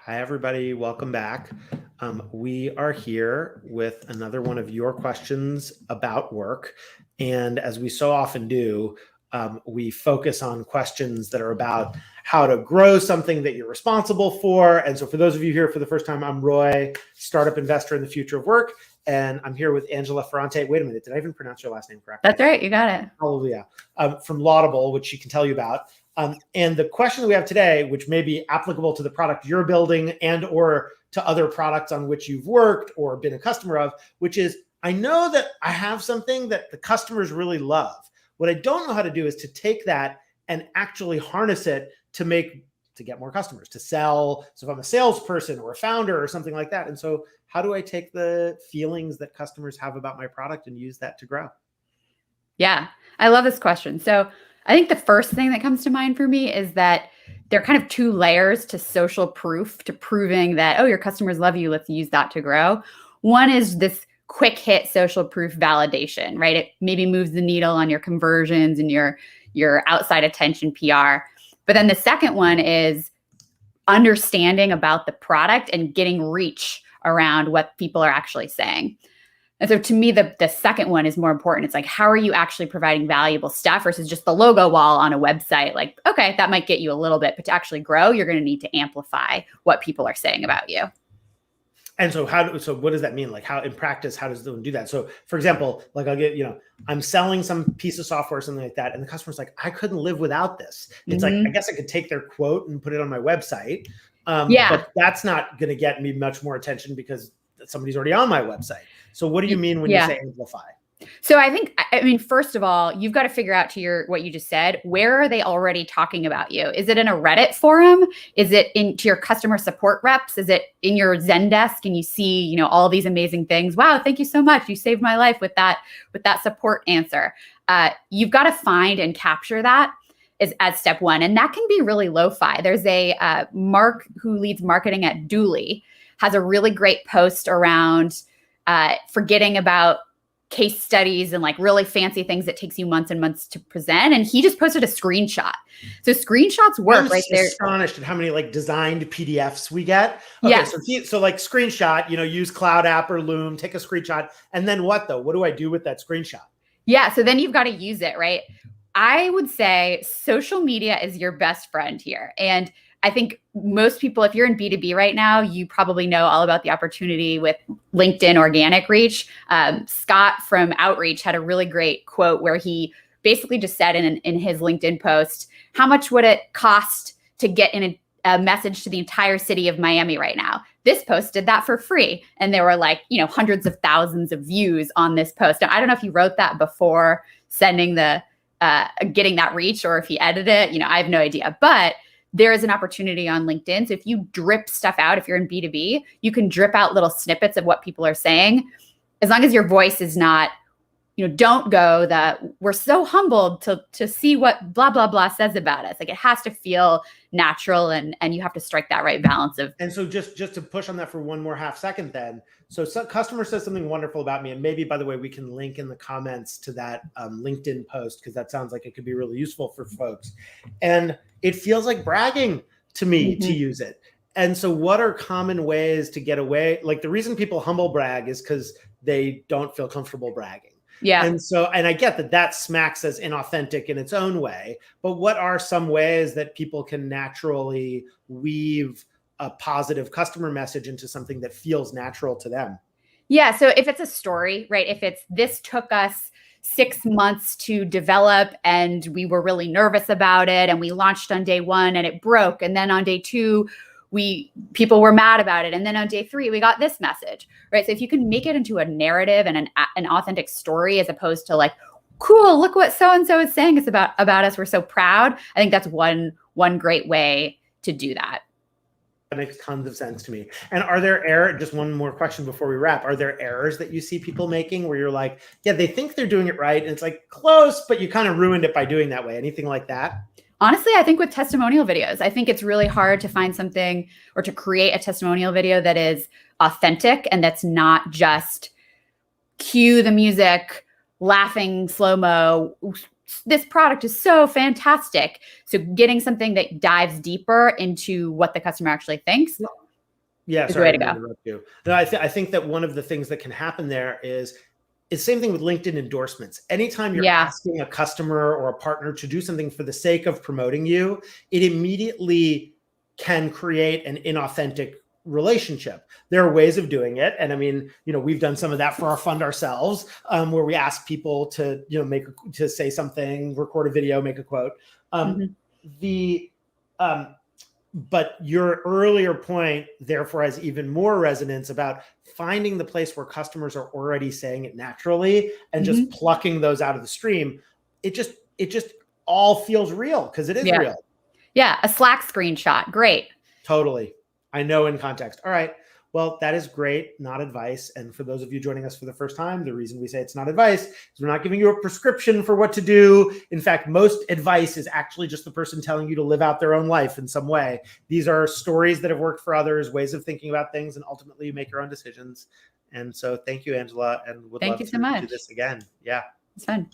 Hi, everybody. Welcome back. We are here with another one of your questions about work. And as we so often do, we focus on questions that are about how to grow something that you're responsible for. And so for those of you here for the first time, I'm Roy, startup investor in the future of work. And I'm here with Angela Ferrante. Wait a minute, did I even pronounce your last name correctly? That's right, you got it. Hallelujah. From Laudable, which she can tell you about. And the question that we have today, which may be applicable to the product you're building and or to other products on which you've worked or been a customer of, which is, I know that I have something that the customers really love. What I don't know how to do is to take that and actually harness it to get more customers, to sell. So if I'm a salesperson or a founder or something like that. And so how do I take the feelings that customers have about my product and use that to grow? Yeah, I love this question. So I think the first thing that comes to mind for me is that there are kind of two layers to social proof, to proving that, oh, your customers love you. Let's use that to grow. One is this quick hit social proof validation, right? It maybe moves the needle on your conversions and your outside attention PR. But then the second one is understanding about the product and getting reach around what people are actually saying. And so to me, the second one is more important. It's like, how are you actually providing valuable stuff versus just the logo wall on a website? Like, okay, that might get you a little bit, but to actually grow, you're going to need to amplify what people are saying about you. And so so what does that mean? Like how in practice, how does one do that? So for example, like I'll get, I'm selling some piece of software or something like that. And the customer's like, I couldn't live without this. It's like, I guess I could take their quote and put it on my website. But that's not going to get me much more attention because somebody's already on my website. So what do you mean when you say amplify? So I mean, first of all, you've got to figure out what you just said, where are they already talking about you? Is it in a Reddit forum? Is it to your customer support reps? Is it in your Zendesk and you see, all these amazing things? Wow, thank you so much. You saved my life with that support answer. You've got to find and capture that as step one. And that can be really lo-fi. There's a Mark who leads marketing at Dooley has a really great post around forgetting about case studies and like really fancy things that takes you months and months to present. And he just posted a screenshot. So screenshots work right there. I'm astonished at how many like designed PDFs we get. Okay, yeah. So like screenshot, use Cloud App or Loom, take a screenshot. And then what though? What do I do with that screenshot? Yeah, so then you've got to use it, right? I would say social media is your best friend here. And I think most people, if you're in B2B right now, you probably know all about the opportunity with LinkedIn organic reach. Scott from Outreach had a really great quote where he basically just said in his LinkedIn post, how much would it cost to get in a message to the entire city of Miami right now? This post did that for free. And there were like, hundreds of thousands of views on this post. Now, I don't know if he wrote that before sending getting that reach or if he edited it, I have no idea. But there is an opportunity on LinkedIn. So if you drip stuff out, if you're in B2B, you can drip out little snippets of what people are saying. As long as your voice is not, don't go that we're so humbled to see what blah, blah, blah says about us. Like it has to feel natural and you have to strike that right balance of. And so just to push on that for one more half second then. So customer says something wonderful about me. And maybe, by the way, we can link in the comments to that LinkedIn post because that sounds like it could be really useful for folks. And it feels like bragging to me to use it. And so what are common ways to get away? Like the reason people humble brag is because they don't feel comfortable bragging. Yeah. And I get that smacks as inauthentic in its own way, but what are some ways that people can naturally weave a positive customer message into something that feels natural to them? Yeah. So if it's a story, right? If it's this took us 6 months to develop and we were really nervous about it and we launched on day 1 and it broke. And then on day 2, people were mad about it. And then on day 3, we got this message, right? So if you can make it into a narrative and an authentic story, as opposed to like, cool, look what so-and-so is saying it's about us. We're so proud. I think that's one great way to do that. That makes tons of sense to me. And are there errors, just one more question before we wrap, are there errors that you see people making where you're like, yeah, they think they're doing it right. And it's like close, but you kind of ruined it by doing that way. Anything like that? Honestly, I think with testimonial videos, I think it's really hard to find something or to create a testimonial video that is authentic and that's not just cue the music, laughing slow-mo. This product is so fantastic. So getting something that dives deeper into what the customer actually thinks. Yeah, is the sorry, way I to didn't go. interrupt you. No, I think that one of the things that can happen there is same thing with LinkedIn endorsements. Anytime you're Yeah. asking a customer or a partner to do something for the sake of promoting you, it immediately can create an inauthentic relationship. There are ways of doing it. And I mean, we've done some of that for our fund ourselves, where we ask people to, to say something, record a video, make a quote. Mhm. The, but your earlier point, therefore, has even more resonance about finding the place where customers are already saying it naturally and just plucking those out of the stream. It just all feels real because it is Yeah. real. Yeah. A Slack screenshot. Great. Totally. I know in context. All right. Well, that is great, not advice. And for those of you joining us for the first time, the reason we say it's not advice is we're not giving you a prescription for what to do. In fact, most advice is actually just the person telling you to live out their own life in some way. These are stories that have worked for others, ways of thinking about things, and ultimately you make your own decisions. And so thank you, Angela, and would Thank love you so to do much. this again. Yeah. It's fun.